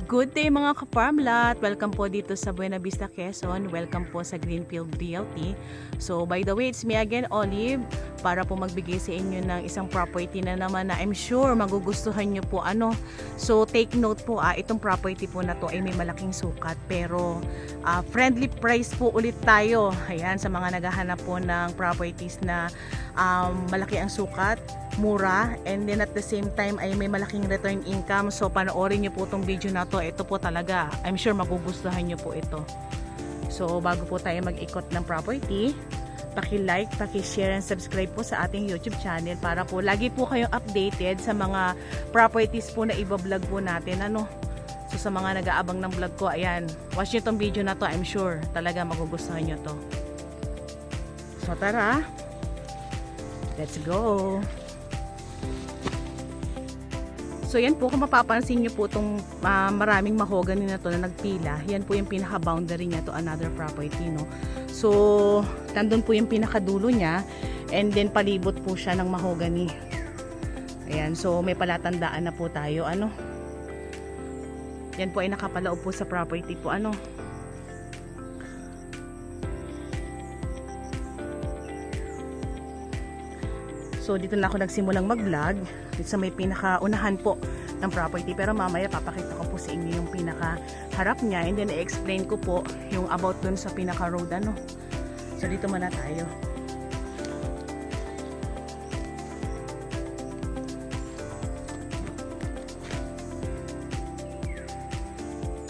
Good day mga ka-farmlat! Welcome po dito sa Buena Vista, Quezon. Welcome po sa Greenfield Realty. So by the way, it's me again, Olive, para po magbigay sa inyo ng isang property na naman na I'm sure magugustuhan nyo po. So take note po, itong property po na to ay may malaking sukat pero friendly price po ulit tayo. Ayan, sa mga naghahanap po ng properties na malaki ang sukat, mura, and then at the same time ay may malaking return income. So panoorin nyo po itong video na to. Ito po talaga, I'm sure magugustuhan nyo po ito. So bago po tayo mag-ikot ng property, paki-like, paki-share and subscribe po sa ating YouTube channel para po lagi po kayong updated sa mga properties po na iba-vlog po natin. So sa mga nag-aabang ng vlog ko, ayan, watch nyo itong video na to. I'm sure talaga magugustuhan nyo to. So tara, let's go! So yan po, kung mapapansin nyo po itong maraming mahogany na to na nagpila, yan po yung pinaka-boundary niya to another property, no? So, nandun po yung pinakadulo niya, and then palibot po siya ng mahogany. Ayan, so may palatandaan na po tayo, Yan po ay nakapalaob po sa property po, So dito na ako nagsimulang mag-vlog dito sa may pinakaunahan po ng property, pero mamaya papakita ko po sa inyo yung pinaka-harap niya, and then i-explain ko po yung about dun sa pinaka-road, So dito muna tayo.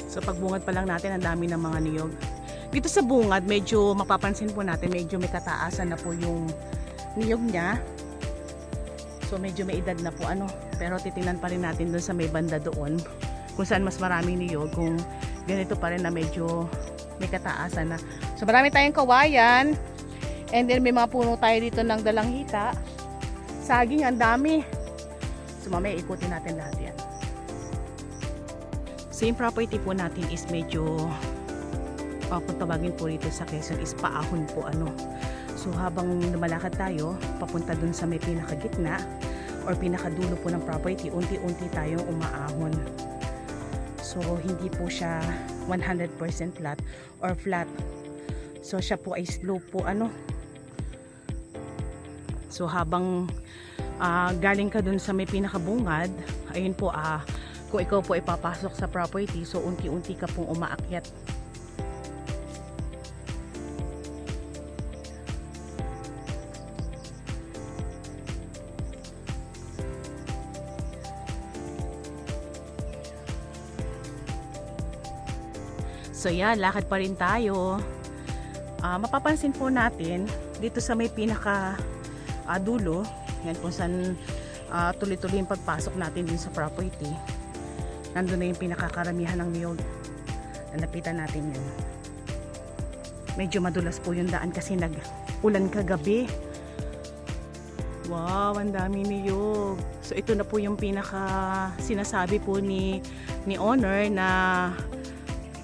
So pagbungad pa lang natin, ang dami ng mga niyog. Dito sa bungad, medyo mapapansin po natin, medyo may kataasan na po yung niyog niya. So medyo may edad na po, pero titingnan pa rin natin doon sa may banda doon kung saan mas maraming niyog, kung ganito pa rin na medyo may kataasan na. So marami tayong kawayan, and then may mga puno tayo dito ng dalanghita, saging, ang dami. So mamaya ikutin natin lahat yan. So yung property po natin is medyo kung tawagin po dito sa Quezon is paahon po, So habang lumalakad tayo papunta dun sa may pinakagitna or pinakadulo po ng property, unti-unti tayong umaahon. So hindi po siya 100% flat or flat. So siya po ay slope po, So habang galing ka dun sa may pinakabungad, ayun po, kung ikaw po ay papasok sa property, so unti-unti ka pong umaakyat. So yan, lakad pa rin tayo. Mapapansin po natin dito sa may pinaka dulo, yan kung saan tuloy-tuloy yung pagpasok natin din sa property. Nandun na yung pinakakaramihan ng niyog. Lalapitan natin yan. Medyo madulas po yung daan kasi nag-ulan kagabi. Wow, ang dami niyog. So ito na po yung pinaka sinasabi po ni owner na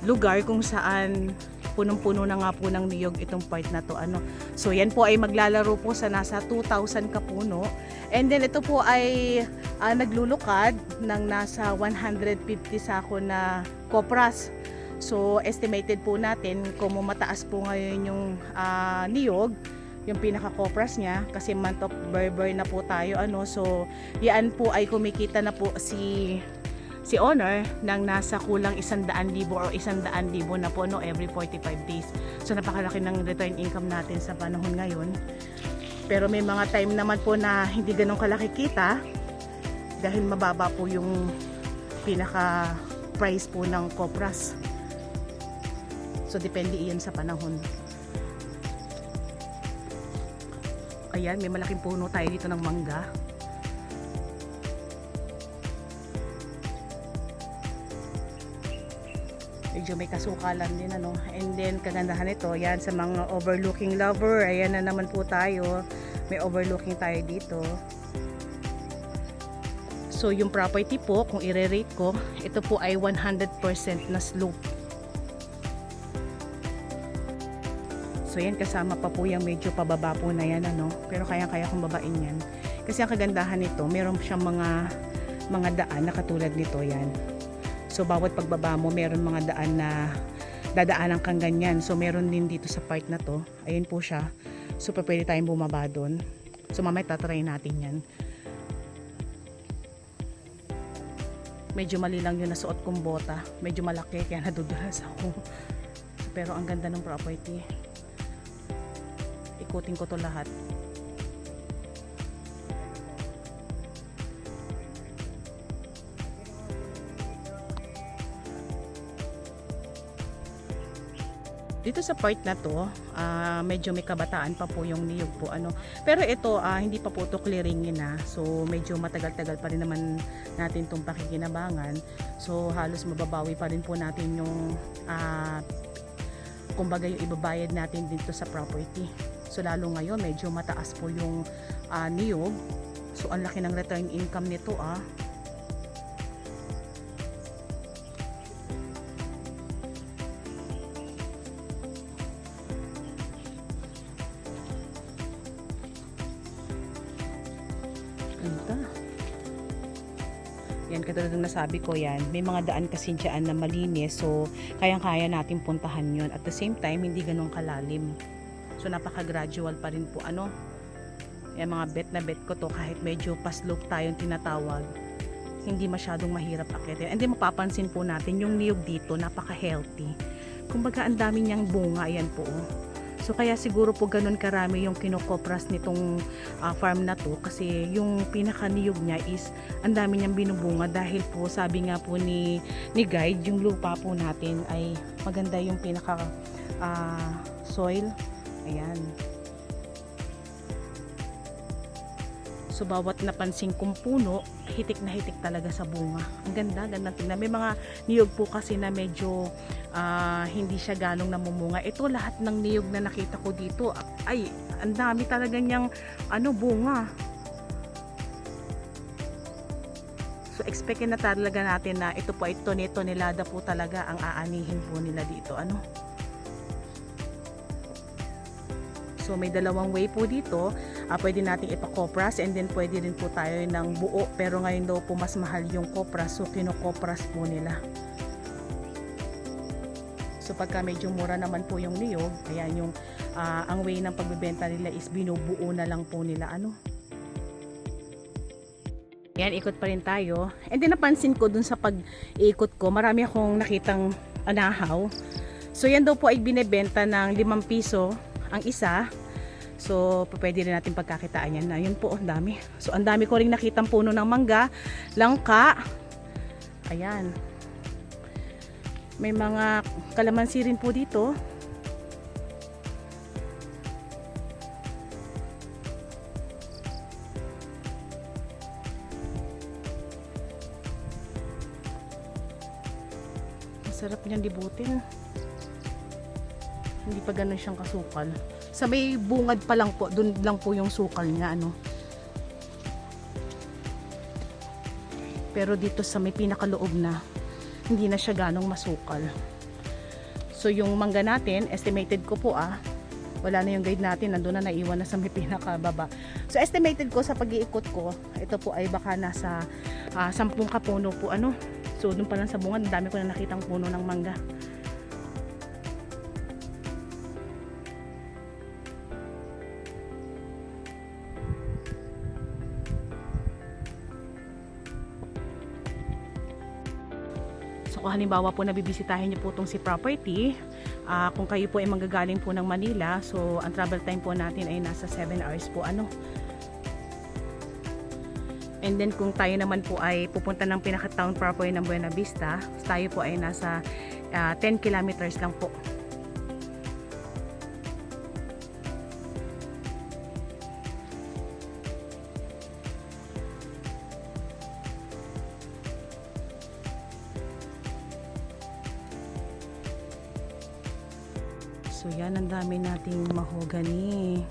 lugar kung saan punong-puno na nga po ng niyog itong part na to, So yan po ay maglalaro po sa nasa 2,000 kapuno, and then ito po ay naglulukad ng nasa 150 sako na kopras. So estimated po natin kung mataas po ngayon yung niyog, yung pinaka-kopras niya, kasi month of Berber na po tayo, So yan po ay kumikita na po si owner ng nasa kulang 100,000 or 100,000 na po, every 45 days. So napakalaki ng return income natin sa panahon ngayon. Pero may mga time naman po na hindi ganun kalaki kita dahil mababa po yung pinaka price po ng kopras. So depende iyan sa panahon. Ayan, may malaking puno tayo dito ng mangga. Medyo may kasukalan din, and then kagandahan nito, yan sa mga overlooking lover, ayan na naman po tayo, may overlooking tayo dito. So yung property po, kung i-rate ko, ito po ay 100% na slope. So yan, kasama pa po yung medyo pababa po na yan, pero kaya kong babain yan, kasi ang kagandahan nito, meron siyang mga daan na katulad nito, yan. So bawat pagbaba mo meron mga daan na dadaanan kang ganyan. So meron din dito sa part na to. Ayun po siya. So pwede tayong bumaba doon. So mamaya tatry natin yan. Medyo mali lang yung nasuot kong bota. Medyo malaki kaya nadudulas ako. Pero ang ganda ng property. Ikutin ko to lahat. Dito sa part na to, medyo may kabataan pa po yung niyog po. Pero ito, hindi pa po to clearingin na. So, medyo matagal-tagal pa rin naman natin itong pakikinabangan. So, halos mababawi pa rin po natin yung, kumbaga yung ibabayad natin dito sa property. So, lalo ngayon, medyo mataas po yung niyog. So, ang laki ng return income nito Ganda. Yan, katulad ng nasabi ko yan, may mga daan kasi dyan na malinis, so kayang-kaya natin puntahan yon. At the same time, hindi ganun kalalim. So napaka-gradual pa rin po. Yung mga bet na bet ko to, kahit medyo pa-slope tayong tinatawag, hindi masyadong mahirap akitin. And then mapapansin po natin, yung niyog dito, napaka-healthy. Kumbaga, ang dami niyang bunga, yan po. So kaya siguro po ganun karami yung kinokopras nitong farm na to, kasi yung pinaka-niyog niya is ang dami niyang binubunga dahil po sabi nga po ni guide, yung lupa po natin ay maganda yung pinaka soil. Ayan. So bawat napansin kong puno, hitik na hitik talaga sa bunga. Ang ganda, ganda tingnan. May mga niyog po kasi na medyo hindi siya ganong namumunga. Ito lahat ng niyog na nakita ko dito, ay ang dami talaga niyang bunga. So expectin na talaga natin na ito po ay tonelada po talaga ang aanihin po nila dito. So may dalawang way po dito. Pwede nating ipakopras, and then pwede rin po tayo ng buo, pero ngayon daw po mas mahal yung kopras, so kinokopras po nila. So pagka medyo mura naman po yung niyog, ayan yung ang way ng pagbebenta nila is binubuo na lang po nila. Yan, ikot pa rin tayo. And then napansin ko dun sa pag-iikot ko, marami akong nakitang anahaw. So yan daw po ay binebenta ng 5 piso ang isa. So pwede rin natin pagkakitaan yan. Yun po, ang dami. So ang dami ko rin nakitang puno ng mangga, langka. Ayan. May mga kalamansi rin po dito. Masarap niyang dibutin. Hindi pa ganun siyang kasukal. Sa may bungad pa lang po, dun lang po yung sukal niya, Pero dito sa may pinakaloob na, hindi na siya ganong masukal. So yung mangga natin, estimated ko po wala na yung guide natin, nandun na, naiwan na sa may pinakababa. So estimated ko sa pag-iikot ko, ito po ay baka nasa 10 kapuno po, So dun pa lang sa bungad, dami ko na nakitang puno ng mangga. Kung halimbawa po nabibisitahin niyo po itong si property, kung kayo po ay manggagaling po ng Manila, so ang travel time po natin ay nasa 7 hours po. And then kung tayo naman po ay pupunta ng pinaka-town proper ng Buena Vista, tayo po ay nasa 10 kilometers lang po. So yan, ang dami nating mahogany.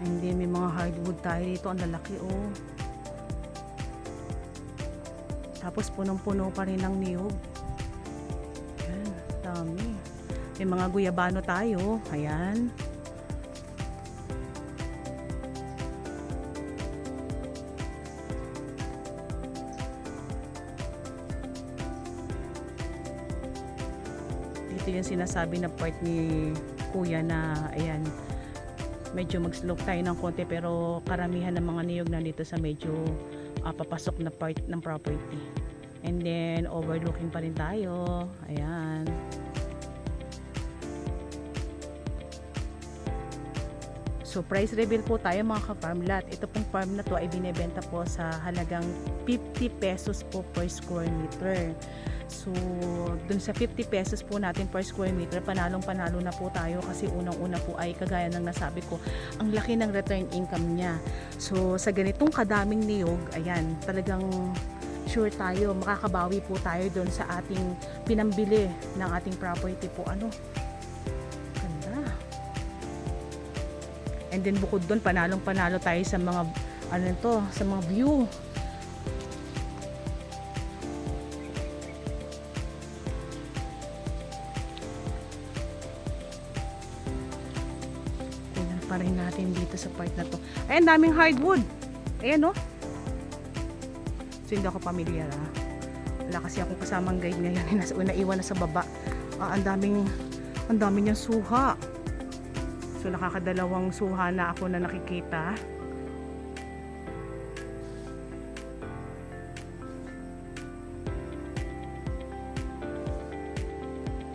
And then may mga hardwood tayo dito, ang lalaki Tapos punong-puno pa rin ng niyog. Yan, dami. May mga guyabano tayo, ayan. ito yung sinasabi na part ni kuya na ayan, medyo mag-slope tayo ng konti, pero karamihan ng mga niyog na dito sa medyo papasok na part ng property. And then overlooking pa rin tayo. Ayan. So price reveal po tayo mga ka-farm lot. Ito pong farm na to ay binebenta po sa halagang 50 pesos po per square meter. So dun sa 50 pesos po natin per square meter, panalong panalo na po tayo kasi unang-una po ay kagaya ng nasabi ko, ang laki ng return income niya. So sa ganitong kadaming niyog, ayan, talagang sure tayo, makakabawi po tayo dun sa ating pinambili ng ating property po. Ano? Ganda. And then bukod doon, panalong panalo tayo sa mga ano to, sa mga view. Tingnan pa rin natin dito sa part na to. Ayan, daming hardwood. Ayan, no? So hindi ako pamilyar, ha. Wala kasi akong kasamang guide ngayon. Nasa una iwan na sa baba. Ang daming niyang suha. So nakakadalawang suha na ako na nakikita.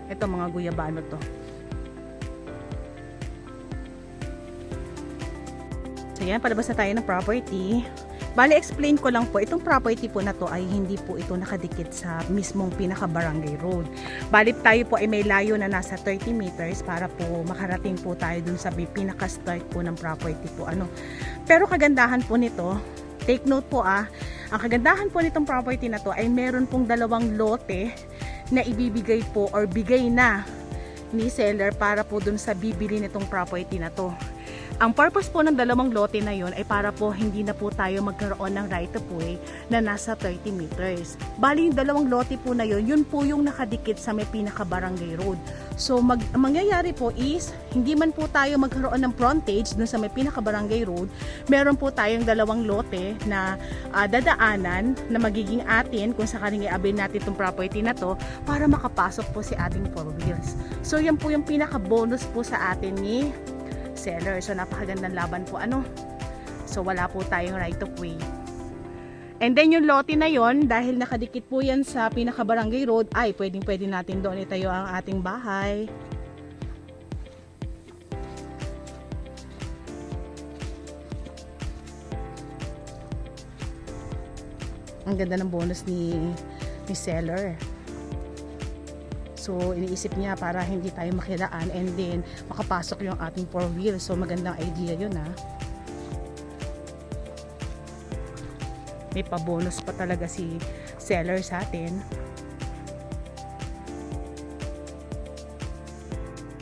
Ito mga guyabano to. So yan, palabas na tayo ng property. Bali, explain ko lang po, itong property po na to ay hindi po ito nakadikit sa mismong pinaka-barangay road. Bali, tayo po ay may layo na nasa 30 meters para po makarating po tayo dun sa pinaka-start po ng property po. Ano. Pero kagandahan po nito, take note po ang kagandahan po nitong property na to ay meron pong dalawang lote na ibibigay po or bigay na ni seller para po dun sa bibili nitong property na to. Ang purpose po ng dalawang lote na yon ay para po hindi na po tayo magkaroon ng right of way na nasa 30 meters. Bali yung dalawang lote po na yon, yun po yung nakadikit sa may pinaka-barangay road. So mangyayari po is hindi man po tayo magkaroon ng frontage dun sa may pinaka-barangay road, meron po tayong dalawang lote na dadaanan na magiging atin kung sakaling i-avail natin itong property na to para makapasok po si ating four wheels. So yan po yung pinaka-bonus po sa atin ni seller. So napakagandang laban po, ano. So wala po tayong right of way. And then yung lote na yon, dahil nakadikit po yan sa pinaka-barangay road, ay pwedeng natin doon itayo ang ating bahay. Ang ganda ng bonus ni seller. So iniisip niya para hindi tayo makilaan and then makapasok yung ating four wheels. So magandang idea yun, ha. May pa-bonus pa talaga si seller sa atin.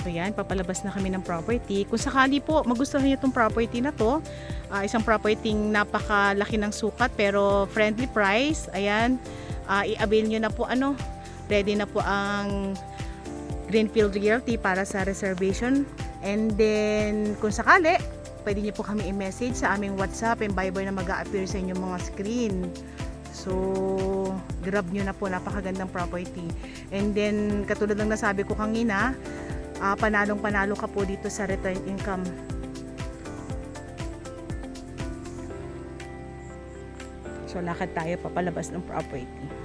So yan, papalabas na kami ng property. Kung sakali po magustuhan niyo itong property na to, isang property napakalaki ng sukat pero friendly price, ayan, i-avail nyo na po, ano. Ready na po ang Greenfield Realty para sa reservation. And then, kung sakali, pwede niyo po kami i-message sa aming WhatsApp and Viber na mag-a-appear sa inyong mga screen. So, grab nyo na po, napakagandang property. And then, katulad ng nasabi ko kanina, panalong-panalo ka po dito sa return income. So, lakad tayo papalabas ng property.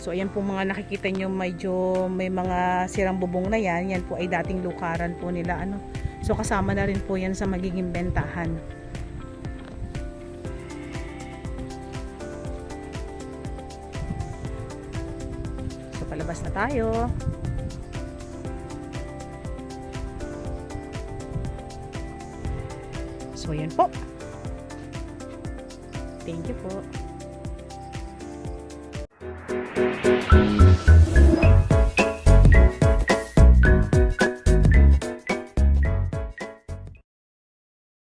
So ayan po mga nakikita nyo, medyo may mga sirang bubong na yan. Yan po ay dating lukaran po nila, ano. So kasama na rin po yan sa magiging bentahan. So palabas na tayo. So ayan po. Thank you po.